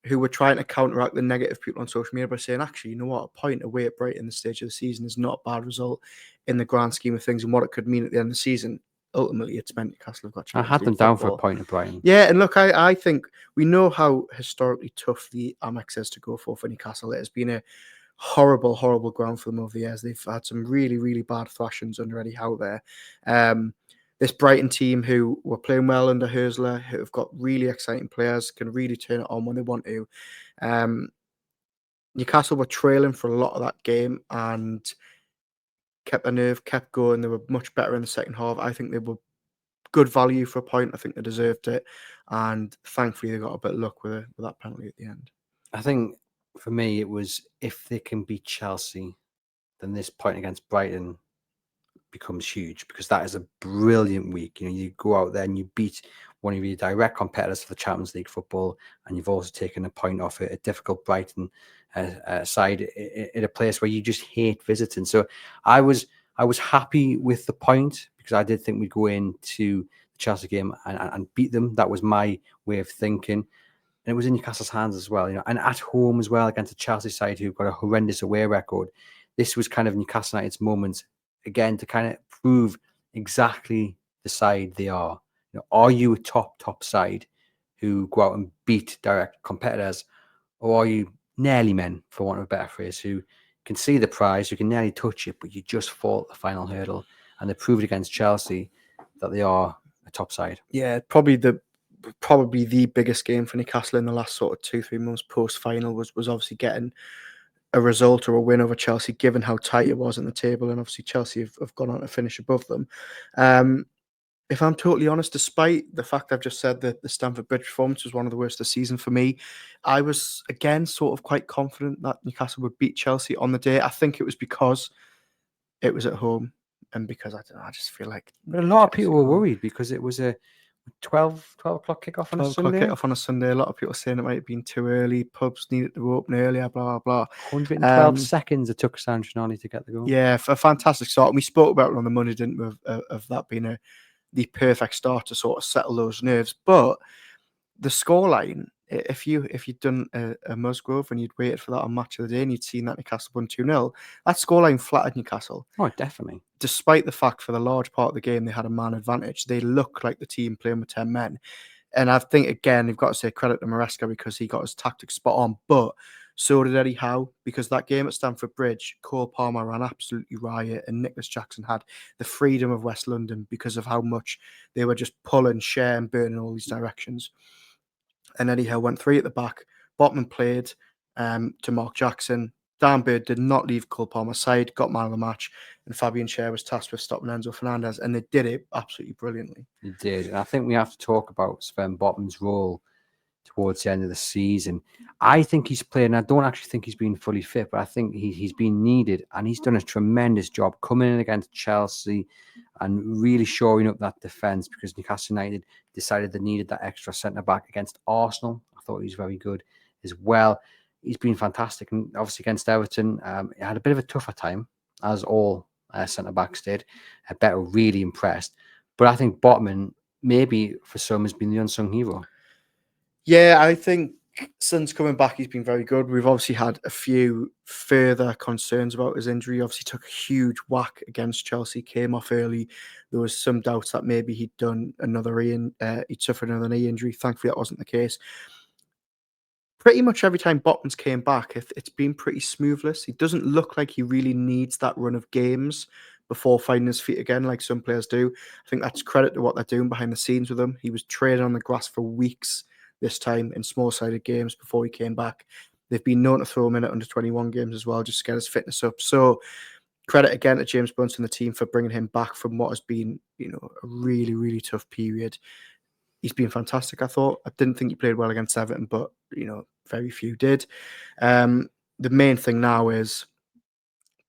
[SPEAKER 2] who were trying to counteract the negative people on social media by saying, actually, you know what, a point away at Brighton in the stage of the season is not a bad result in the grand scheme of things and what it could mean at the end of the season. Ultimately, it's meant Newcastle have got Champions
[SPEAKER 1] I had
[SPEAKER 2] League
[SPEAKER 1] them down
[SPEAKER 2] football.
[SPEAKER 1] for a point at Brighton.
[SPEAKER 2] Yeah, and look, I think we know how historically tough the Amex is to go for Newcastle. It has been a horrible, horrible ground for them over the years. They've had some really, really bad thrashings under Eddie Howe there. This Brighton team who were playing well under Howe, who have got really exciting players, can really turn it on when they want to. Newcastle were trailing for a lot of that game and kept their nerve, kept going. They were much better in the second half. I think they were good value for a point. I think they deserved it. And thankfully, they got a bit of luck with that penalty at the end.
[SPEAKER 1] I think for me, it was if they can beat Chelsea, then this point against Brighton becomes huge, because that is a brilliant week. You go out there and you beat one of your direct competitors for the Champions League football, and you've also taken a point off a difficult Brighton side in a place where you just hate visiting. So I was happy with the point, because I did think we'd go into the Chelsea game and beat them. That was my way of thinking. And it was in Newcastle's hands as well, and at home as well against a Chelsea side who've got a horrendous away record. This was kind of Newcastle United's moment again to kind of prove exactly the side they are. Are you a top side who go out and beat direct competitors, or are you nearly men, for want of a better phrase, who can see the prize, who can nearly touch it, but you just fall at the final hurdle? And they proved against Chelsea that they are a top side.
[SPEAKER 2] Yeah, probably the biggest game for Newcastle in the last sort of 2-3 months post-final was obviously getting a result or a win over Chelsea, given how tight it was in the table. And obviously Chelsea have gone on to finish above them. If I'm totally honest, despite the fact I've just said that the Stamford Bridge performance was one of the worst of the season for me, I was, again, sort of quite confident that Newcastle would beat Chelsea on the day. I think it was because it was at home and because, I don't know, I just feel like...
[SPEAKER 1] But a lot of people were worried because it was a 12 o'clock kickoff on a Sunday.
[SPEAKER 2] 12 o'clock kickoff on a Sunday. A lot of people saying it might have been too early. Pubs needed to open earlier, blah, blah, blah.
[SPEAKER 1] 112 seconds it took San Giannoli to get the goal.
[SPEAKER 2] Yeah, a fantastic start. And we spoke about it on the Monday, didn't we, of that being the perfect start to sort of settle those nerves. But the scoreline, if you'd done a Musgrove and you'd waited for that on Match of the Day and you'd seen that Newcastle won 2-0, that scoreline flattered Newcastle.
[SPEAKER 1] Oh, definitely.
[SPEAKER 2] Despite the fact for the large part of the game they had a man advantage, they looked like the team playing with 10 men. And I think, again, you've got to say credit to Maresca because he got his tactics spot on. But so did Eddie Howe, because that game at Stamford Bridge, Cole Palmer ran absolutely riot and Nicholas Jackson had the freedom of West London because of how much they were just pulling, sharing, burning all these directions. And Eddie Howe went 3 at the back, Botman played to Mark Jackson. Dan Bird did not leave Cole Palmer's side, got man of the match, and Fabian Schär was tasked with stopping Enzo Fernandez, and they did it absolutely brilliantly.
[SPEAKER 1] He did. And I think we have to talk about Sven Botman's role towards the end of the season. I think he's played, and I don't actually think he's been fully fit, but I think he's been needed, and he's done a tremendous job coming in against Chelsea and really shoring up that defence, because Newcastle United decided they needed that extra centre-back against Arsenal. I thought he was very good as well. He's been fantastic, and obviously against Everton, he had a bit of a tougher time, as all centre-backs did. Better really impressed. But I think Botman, maybe for some, has been the unsung hero.
[SPEAKER 2] Yeah, I think since coming back, he's been very good. We've obviously had a few further concerns about his injury. Obviously took a huge whack against Chelsea, came off early. There was some doubts that maybe he'd suffered another knee injury. Thankfully, that wasn't the case. Pretty much every time Botman's came back, it's been pretty smoothless. He doesn't look like he really needs that run of games before finding his feet again, like some players do. I think that's credit to what they're doing behind the scenes with him. He was training on the grass for weeks this time in small-sided games before he came back. They've been known to throw him in at under 21 games as well, just to get his fitness up. So credit again to James Bunce and the team for bringing him back from what has been, a really, really tough period. He's been fantastic, I thought. I didn't think he played well against Everton, but, very few did. The main thing now is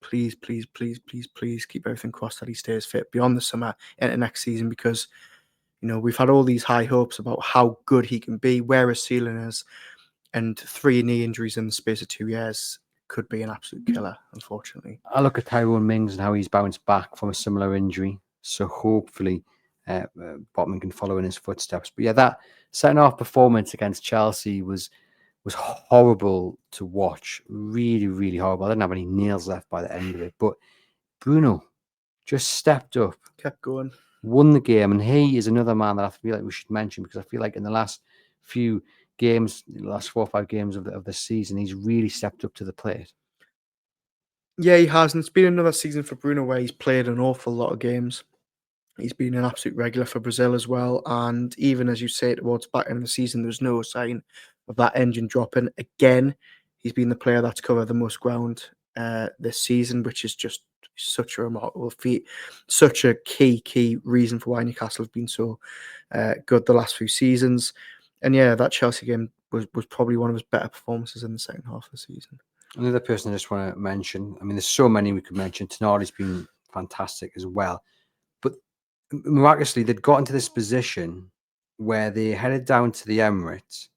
[SPEAKER 2] please, please, please, please, please keep everything crossed that he stays fit beyond the summer into next season, because, we've had all these high hopes about how good he can be, where his ceiling is, and 3 knee injuries in the space of 2 years could be an absolute killer, unfortunately.
[SPEAKER 1] I look at Tyrone Mings and how he's bounced back from a similar injury. So hopefully Botman can follow in his footsteps. But yeah, that second half performance against Chelsea was horrible to watch. Really, really horrible. I didn't have any nails left by the end of it. But Bruno just stepped up,
[SPEAKER 2] Kept going,
[SPEAKER 1] won the game. And he is another man that I feel like we should mention, because I feel like in the last few games, the last 4 or 5 games of the season, he's really stepped up to the plate.
[SPEAKER 2] Yeah, he has. And it's been another season for Bruno where he's played an awful lot of games. He's been an absolute regular for Brazil as well. And even as you say, towards back end of the season, there's no sign of that engine dropping. Again, he's been the player that's covered the most ground this season, which is just such a remarkable feat. Such a key reason for why Newcastle have been so good the last few seasons. And yeah, that Chelsea game was probably one of his better performances in the second half of the season.
[SPEAKER 1] Another person I just want to mention, I mean, there's so many we could mention. Tonali's been fantastic as well. But miraculously, they'd got into this position where they headed down to the Emirates,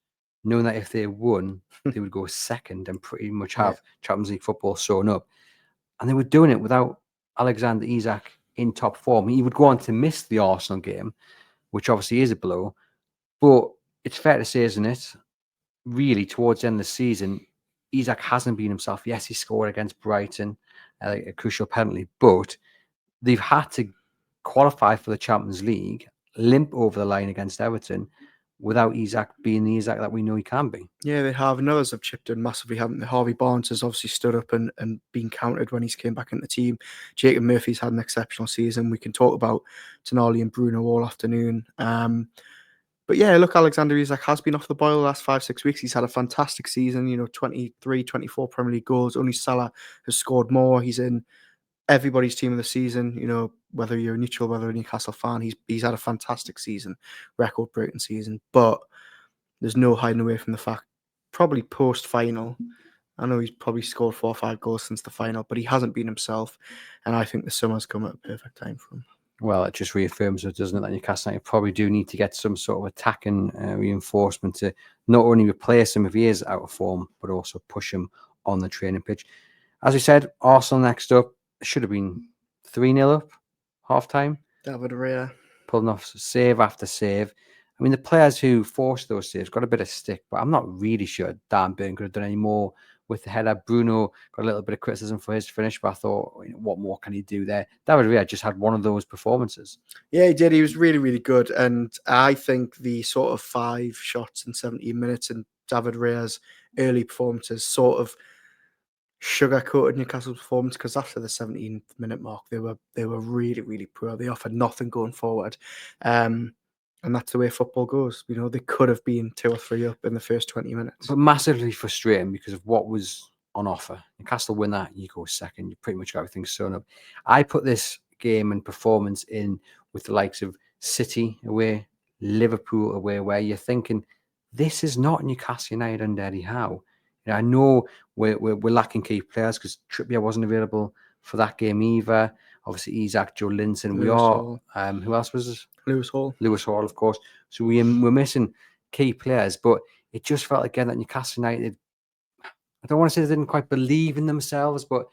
[SPEAKER 1] knowing that if they won, they would go second and pretty much have Champions League football sewn up. And they were doing it without Alexander Isak in top form. He would go on to miss the Arsenal game, which obviously is a blow. But it's fair to say, isn't it, really, towards the end of the season, Isak hasn't been himself. Yes, he scored against Brighton, a crucial penalty, but they've had to qualify for the Champions League, limp over the line against Everton, without Isak being the Isak that we know he can be.
[SPEAKER 2] Yeah, they have. And others have chipped in massively, haven't they? Harvey Barnes has obviously stood up and been counted when he's came back in the team. Jacob Murphy's had an exceptional season. We can talk about Tonali and Bruno all afternoon. But yeah, look, Alexander Isak has been off the boil the last 5-6 weeks. He's had a fantastic season, 23, 24 Premier League goals. Only Salah has scored more. He's in everybody's team of the season, whether you're neutral, whether a Newcastle fan. He's had a fantastic season, record-breaking season. But there's no hiding away from the fact, probably post-final, I know he's probably scored 4 or 5 goals since the final, but he hasn't been himself. And I think the summer's come at a perfect time for him.
[SPEAKER 1] Well, it just reaffirms it, doesn't it, that Newcastle United probably do need to get some sort of attacking reinforcement to not only replace him if he is out of form, but also push him on the training pitch. As we said, Arsenal next up. Should have been 3-0 up, half-time.
[SPEAKER 2] David Raya.
[SPEAKER 1] Pulling off save after save. I mean, the players who forced those saves got a bit of stick, but I'm not really sure Dan Burn could have done any more with the header. Bruno got a little bit of criticism for his finish, but I thought, what more can he do there? David Raya just had one of those performances.
[SPEAKER 2] Yeah, he did. He was really, really good. And I think the sort of 5 shots in 17 minutes in David Raya's early performances sort of sugar-coated Newcastle's performance, because after the 17th minute mark, they were really, really poor. They offered nothing going forward. And that's the way football goes. You know, they could have been 2 or 3 up in the first 20 minutes.
[SPEAKER 1] But massively frustrating because of what was on offer. Newcastle win that, you go second. You pretty much got everything sewn up. I put this game and performance in with the likes of City away, Liverpool away, where you're thinking, this is not Newcastle United under Eddie Howe. You know, I know we're lacking key players because Trippier wasn't available for that game either. Obviously, Isaac, Joe Linton. We
[SPEAKER 2] Lewis
[SPEAKER 1] are.
[SPEAKER 2] Hall.
[SPEAKER 1] Who else was this?
[SPEAKER 2] Lewis Hall.
[SPEAKER 1] Lewis Hall, of course. So we're missing key players, but it just felt again that Newcastle United, I don't want to say they didn't quite believe in themselves, but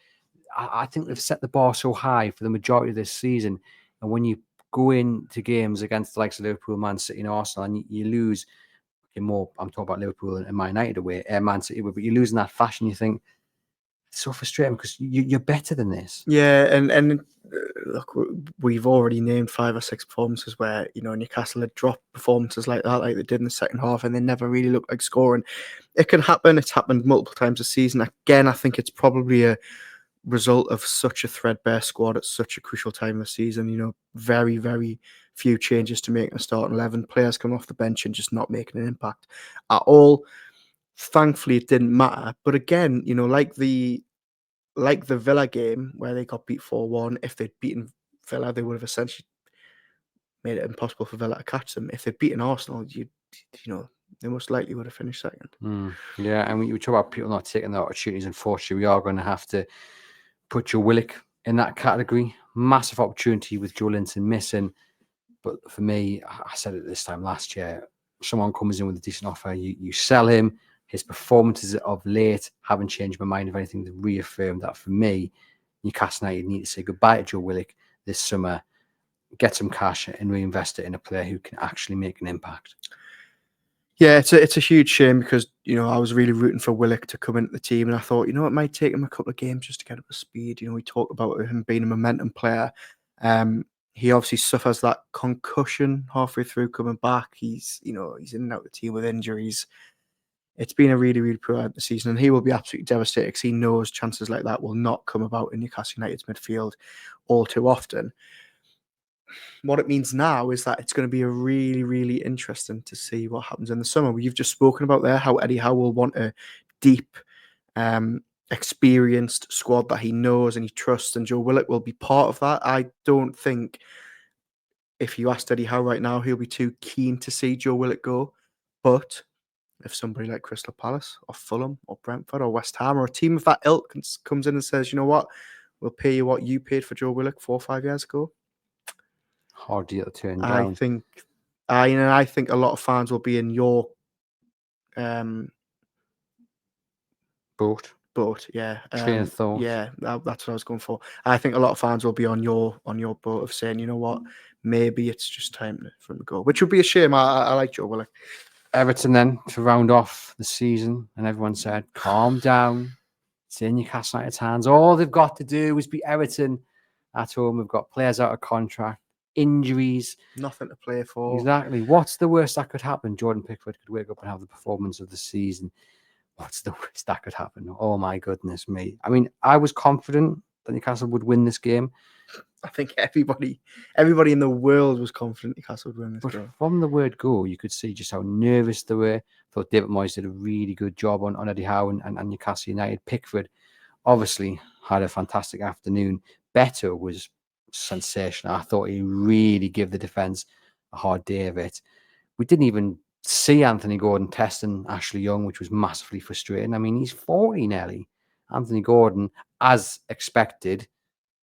[SPEAKER 1] I think they've set the bar so high for the majority of this season. And when you go into games against the likes of Liverpool, Man City, and Arsenal, and you lose, I'm talking about Liverpool and Man United away, Man City, but you lose in that fashion, you think, it's so frustrating because you're better than this.
[SPEAKER 2] Yeah, and look, we've already named 5 or 6 performances where, you know, Newcastle had dropped performances like that, like they did in the second half, and they never really looked like scoring. It can happen. It's happened multiple times this season. Again, I think it's probably a result of such a threadbare squad at such a crucial time of the season. You know, very, very few changes to make in a starting 11. Players coming off the bench and just not making an impact at all. Thankfully, it didn't matter. But again, you know, like the Villa game where they got beat 4-1, if they'd beaten Villa, they would have essentially made it impossible for Villa to catch them. If they'd beaten Arsenal, you know, they most likely would have finished second.
[SPEAKER 1] Yeah, and we talk about people not taking the opportunities. Unfortunately, we are going to have to put Joe Willock in that category. Massive opportunity with Joe Linton missing. But for me, I said it this time last year, someone comes in with a decent offer, you sell him. His performances of late haven't changed my mind. If anything, they've reaffirmed that for me, Newcastle United need to say goodbye to Joe Willock this summer, get some cash and reinvest it in a player who can actually make an impact.
[SPEAKER 2] Yeah, it's a huge shame because, you know, I was really rooting for Willock to come into the team, and I thought, you know, it might take him a couple of games just to get up to speed. You know, we talk about him being a momentum player. He obviously suffers that concussion halfway through coming back. He's in and out of the team with injuries. It's been a really, really poor end of the season, and he will be absolutely devastated because he knows chances like that will not come about in Newcastle United's midfield all too often. What it means now is that it's going to be a really, really interesting to see what happens in the summer. You've just spoken about there how Eddie Howe will want a deep, experienced squad that he knows and he trusts, and Joe Willock will be part of that. I don't think if you asked Eddie Howe right now, he'll be too keen to see Joe Willock go. But if somebody like Crystal Palace or Fulham or Brentford or West Ham or a team of that ilk comes in and says, you know what, we'll pay you what you paid for Joe Willock 4 or 5 years ago,
[SPEAKER 1] hard deal to turn down.
[SPEAKER 2] I think a lot of fans will be in your
[SPEAKER 1] boat.
[SPEAKER 2] Yeah,
[SPEAKER 1] Train of thought.
[SPEAKER 2] Yeah, that's what I was going for. I think a lot of fans will be on your boat of saying, you know what, maybe it's just time for him to go, which would be a shame. I like Joe Willock.
[SPEAKER 1] Everton then to round off the season, and everyone said, calm down. It's in Newcastle United's hands. All they've got to do is beat Everton at home. We've got players out of contract, injuries.
[SPEAKER 2] Nothing to play for.
[SPEAKER 1] Exactly. What's the worst that could happen? Jordan Pickford could wake up and have the performance of the season. What's the worst that could happen? Oh, my goodness me. I mean, I was confident that Newcastle would win this game.
[SPEAKER 2] I think everybody in the world was confident Newcastle would win this game.
[SPEAKER 1] From the word go, you could see just how nervous they were. I thought David Moyes did a really good job on Eddie Howe and Newcastle United. Pickford obviously had a fantastic afternoon. Beto was sensational. I thought he really gave the defence a hard day of it. We didn't even see Anthony Gordon testing Ashley Young, which was massively frustrating. I mean, he's 40 nearly. Anthony Gordon, as expected,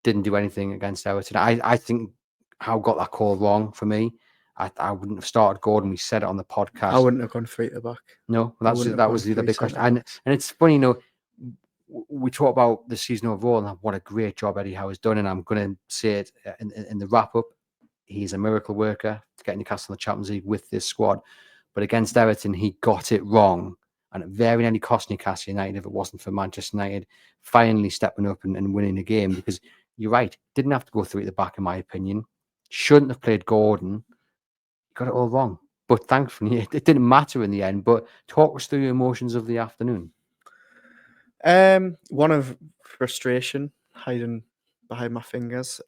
[SPEAKER 1] didn't do anything against Everton. I think Howe got that call wrong for me. I wouldn't have started Gordon. We said it on the podcast.
[SPEAKER 2] I wouldn't have gone 3 at the back.
[SPEAKER 1] No, that was the other big question. And it's funny, you know, we talk about the season overall and what a great job Eddie Howe has done. And I'm going to say it in the wrap up. He's a miracle worker to get Newcastle in the Champions League with this squad. But against Everton, he got it wrong. And it very nearly cost Newcastle United if it wasn't for Manchester United finally stepping up and winning the game. Because you're right, didn't have to go 3 at the back, in my opinion. Shouldn't have played Gordon. Got it all wrong. But thankfully, it didn't matter in the end. But talk us through your emotions of the afternoon.
[SPEAKER 2] One of frustration hiding behind my fingers.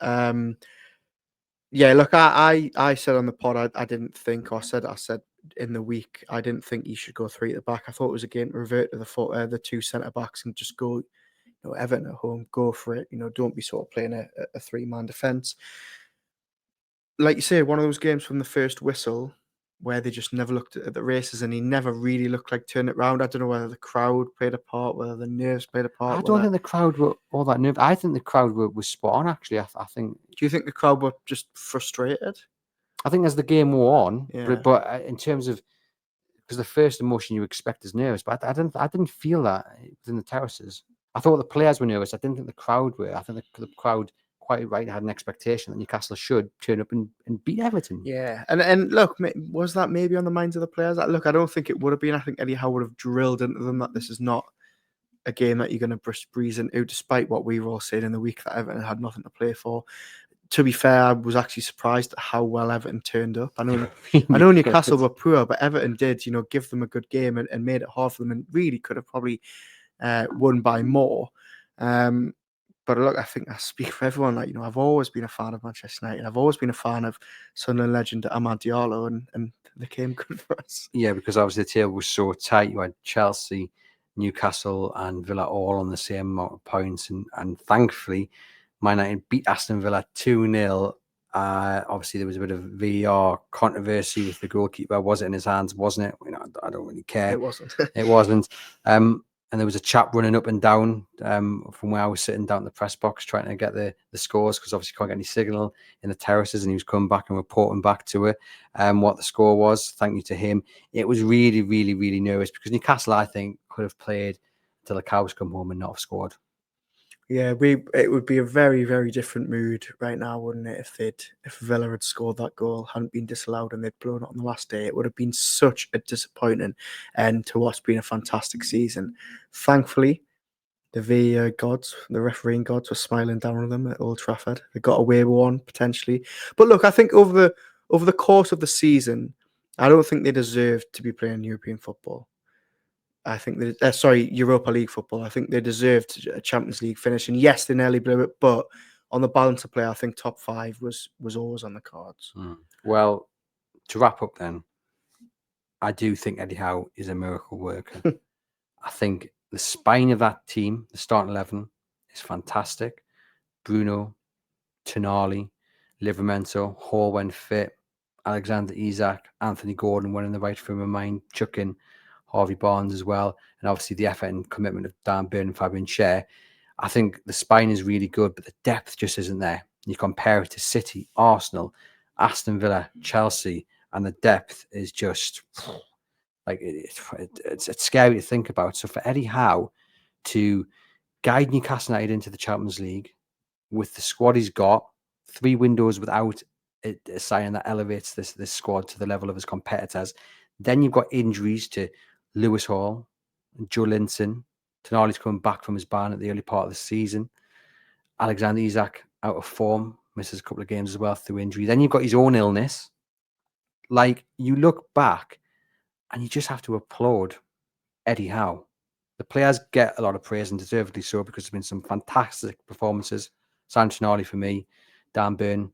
[SPEAKER 2] Yeah, look, I said on the pod I didn't think, or I said in the week I didn't think he should go three at the back. I thought it was a game to revert to the two centre backs and just go, Everton at home, go for it. Don't be sort of playing a three-man defence. Like you say, one of those games from the first whistle where they just never looked at the races and he never really looked like turning it round. I don't know whether the crowd played a part, whether the nerves played a part.
[SPEAKER 1] I don't think the crowd were all that nervous. I think the crowd was spot on, actually. I think.
[SPEAKER 2] Do you think the crowd were just frustrated?
[SPEAKER 1] I think as the game wore on,
[SPEAKER 2] Yeah.
[SPEAKER 1] but in terms of, because the first emotion you expect is nervous, but I didn't feel that within the terraces. I thought the players were nervous. I didn't think the crowd were. I think the crowd, quite right, had an expectation that Newcastle should turn up and beat Everton.
[SPEAKER 2] Yeah, and look, was that maybe on the minds of the players? Look, I don't think it would have been. I think Eddie Howe would have drilled into them that this is not a game that you're going to breeze into, despite what we were all saying in the week that Everton had nothing to play for. To be fair, I was actually surprised at how well Everton turned up. I know Newcastle were poor, but Everton did, give them a good game and made it hard for them, and really could have probably won by more. But look, I think I speak for everyone. I've always been a fan of Manchester United. I've always been a fan of Sunderland legend Amad Diallo, and they came good for us.
[SPEAKER 1] Yeah, because obviously the table was so tight. You had Chelsea, Newcastle, and Villa all on the same amount of points, and thankfully, Man United beat Aston Villa 2-0. Obviously, there was a bit of VAR controversy with the goalkeeper. Was it in his hands? Wasn't it? I don't really care.
[SPEAKER 2] It wasn't.
[SPEAKER 1] It wasn't. And there was a chap running up and down from where I was sitting down in the press box trying to get the scores, because obviously can't get any signal in the terraces, and he was coming back and reporting back to it what the score was. Thank you to him. It was really, really, really nervous, because Newcastle, I think, could have played till the cows come home and not have scored.
[SPEAKER 2] Yeah, it would be a very, very different mood right now, wouldn't it? If Villa had scored that goal, hadn't been disallowed, and they'd blown it on the last day, it would have been such a disappointing end to what's been a fantastic season. Thankfully, the VAR gods, the refereeing gods, were smiling down on them at Old Trafford. They got away with one potentially, but look, I think over the course of the season, I don't think they deserved to be playing European football. I think Europa League football. I think they deserved a Champions League finish, and yes, they nearly blew it. But on the balance of play, I think top 5 was always on the cards.
[SPEAKER 1] Well, to wrap up, then, I do think Eddie Howe is a miracle worker. I think the spine of that team, the starting 11, is fantastic. Bruno, Tonali, Livramento, Hall when fit, Alexander Isak, Anthony Gordon when in the right frame of mind, chuck in Harvey Barnes as well, and obviously the effort and commitment of Dan Burn and Fabian Schär. I think the spine is really good, but the depth just isn't there. You compare it to City, Arsenal, Aston Villa, Chelsea, and the depth is just like it's scary to think about. So for Eddie Howe to guide Newcastle United into the Champions League with the squad he's got, 3 windows without a signing that elevates this squad to the level of his competitors. Then you've got injuries to Lewis Hall, Joe Linton. Tonali's coming back from his ban at the early part of the season. Alexander Isak out of form, misses a couple of games as well through injury. Then you've got his own illness. Like, you look back and you just have to applaud Eddie Howe. The players get a lot of praise, and deservedly so, because there's been some fantastic performances. Sam Tonali for me, Dan Burn,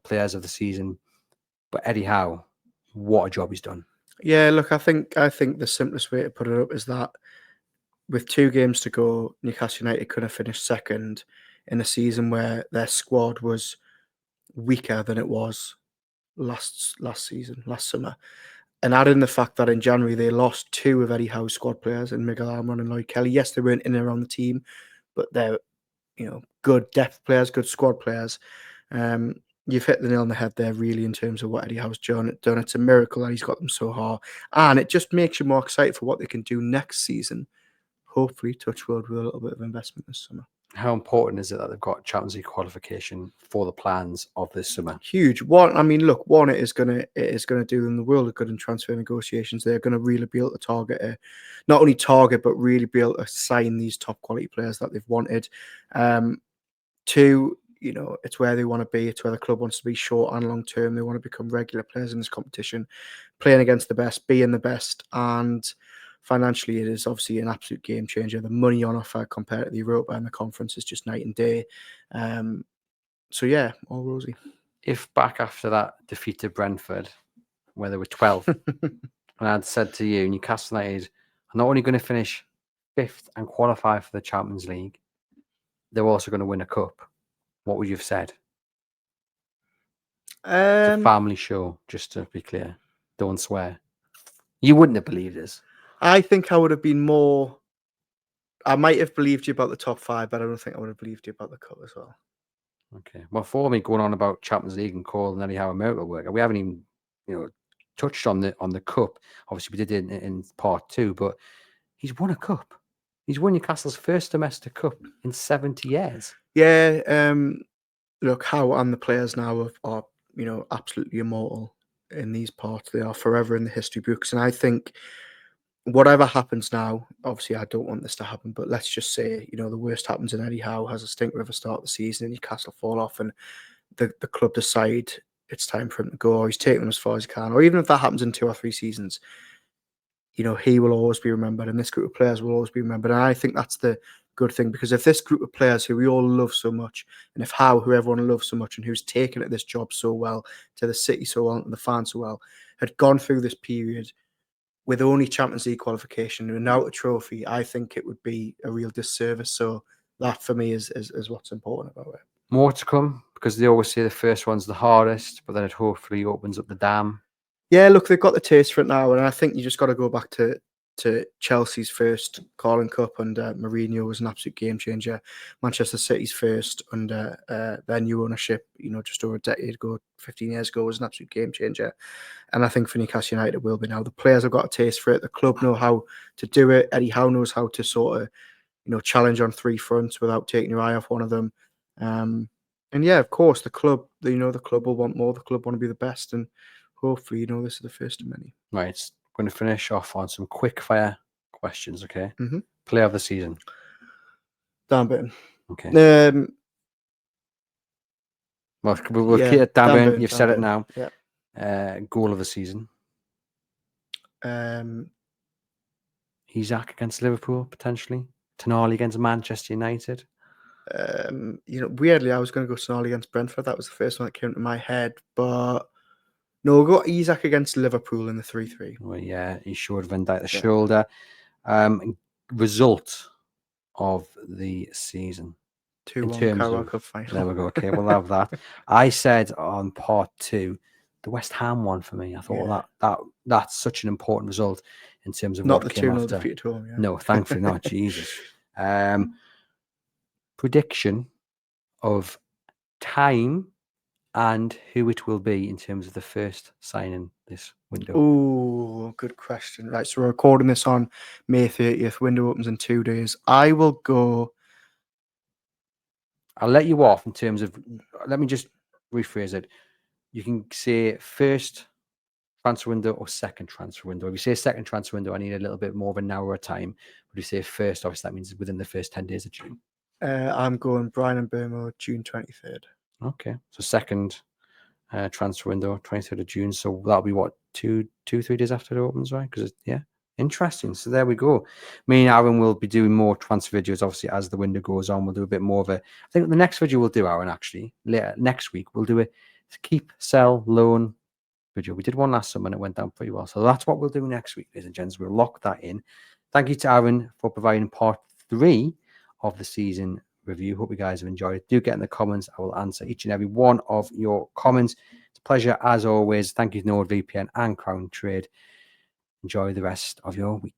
[SPEAKER 1] players of the season. But Eddie Howe, what a job he's done.
[SPEAKER 2] Yeah, look, I think the simplest way to put it up is that with 2 games to go, Newcastle United could have finished second in a season where their squad was weaker than it was last summer. And add in the fact that in January they lost 2 of Eddie Howe's squad players, in Miguel Almiron and Lloyd Kelly. Yes, they weren't in and around the team, but they're good depth players, good squad players. You've hit the nail on the head there, really, in terms of what Eddie Howe's done. It's a miracle that he's got them so hard, and it just makes you more excited for what they can do next season. Hopefully, touch wood, with a little bit of investment this summer.
[SPEAKER 1] How important is it that they've got Champions League qualification for the plans of this summer?
[SPEAKER 2] Huge. It is going to do them the world of good in transfer negotiations. They're going to really be able to not only target, but really be able to sign these top quality players that they've wanted. 2, it's where they want to be. It's where the club wants to be short and long term. They want to become regular players in this competition, playing against the best, being the best, and financially, it is obviously an absolute game changer. The money on offer compared to the Europa and the conference is just night and day. So yeah, all rosy.
[SPEAKER 1] if back after that defeat to Brentford, where they were 12th, and I'd said to you, Newcastle United are not only going to finish 5th and qualify for the Champions League, they're also going to win a cup, what would you have said? It's a family show, just to be clear. Don't swear. You wouldn't have believed us.
[SPEAKER 2] I think I would have been more. I might have believed you about the top 5, but I don't think I would have believed you about the cup as well.
[SPEAKER 1] Okay. Well, for me, going on about Champions League and calling Eddie Howe America work, we haven't even, touched on the cup. Obviously, we did it in part 2, but he's won a cup. He's won Newcastle's first domestic cup in 70 years.
[SPEAKER 2] Yeah. Look, Howe and the players now are absolutely immortal in these parts. They are forever in the history books, and I think whatever happens now, obviously I don't want this to happen, but let's just say, the worst happens and Eddie Howe has a stinker of a start of the season and Newcastle fall off and the club decide it's time for him to go, or he's taking them as far as he can, or even if that happens in 2 or 3 seasons, he will always be remembered and this group of players will always be remembered. And I think that's the good thing, because if this group of players who we all love so much, and if Howe, who everyone loves so much and who's taken at this job so well, to the city so well, and the fans so well, had gone through this period with only Champions League qualification and without a trophy, I think it would be a real disservice. So that for me is what's important about it.
[SPEAKER 1] More to come, because they always say the first one's the hardest, but then it hopefully opens up the dam.
[SPEAKER 2] Yeah, look, they've got the taste for it now, and I think you just got to go back to Chelsea's first Carling Cup under Mourinho was an absolute game changer. Manchester City's first under their new ownership, just over a decade ago, 15 years ago, was an absolute game changer. And I think for Newcastle United, it will be now. The players have got a taste for it. The club know how to do it. Eddie Howe knows how to sort of, challenge on 3 fronts without taking your eye off one of them. And yeah, of course, the club, the club will want more. The club want to be the best, and hopefully, this is the first of many.
[SPEAKER 1] Right, I'm going to finish off on some quick fire questions. Okay.
[SPEAKER 2] Mm-hmm.
[SPEAKER 1] Player of the season.
[SPEAKER 2] Dan Burton.
[SPEAKER 1] Okay.
[SPEAKER 2] Well,
[SPEAKER 1] we'll keep it Dan Burton. You've said it now.
[SPEAKER 2] Yeah.
[SPEAKER 1] Goal of the season. Isak against Liverpool, potentially. Tonali against Manchester United.
[SPEAKER 2] Weirdly, I was going to go Tonali against Brentford. That was the first one that came to my head. But no, we'll go Isak against Liverpool in the 3-3.
[SPEAKER 1] Well, yeah, he showed Van Dijk the shoulder. Result of the season.
[SPEAKER 2] 2-1 Carabao Cup final.
[SPEAKER 1] There we go. Okay, we'll have that. I said on part 2, the West Ham one for me. I thought that's such an important result in terms of
[SPEAKER 2] not
[SPEAKER 1] what
[SPEAKER 2] the
[SPEAKER 1] came
[SPEAKER 2] 2-0
[SPEAKER 1] after.
[SPEAKER 2] defeat at home. Yeah.
[SPEAKER 1] No, thankfully not. Jesus. Prediction of time and who it will be in terms of the first signing this window.
[SPEAKER 2] Oh, good question. Right, so we're recording this on May 30th. Window opens in 2 days. I will go.
[SPEAKER 1] I'll let you off in terms of. Let me just rephrase it. You can say first transfer window or second transfer window. If you say second transfer window, I need a little bit more of a narrower time. But if you say first, obviously that means within the first 10 days of June.
[SPEAKER 2] I'm going Bryan Mbeumo, June 23rd.
[SPEAKER 1] Okay, so second transfer window, 23rd of June. So that'll be what, 3 days after it opens, right? Because interesting. So there we go. Me and Aaron will be doing more transfer videos, obviously, as the window goes on. We'll do a bit more of a. I think the next video we'll do, Aaron, actually later next week, we'll do a keep, sell, loan video. We did one last summer and it went down pretty well. So that's what we'll do next week, ladies and gents. We'll lock that in. Thank you to Aaron for providing part 3 of the season review. Hope you guys have enjoyed it. Do get in the comments. I will answer each and every one of your comments. It's a pleasure as always. Thank you to NordVPN and Crown Trade. Enjoy the rest of your week.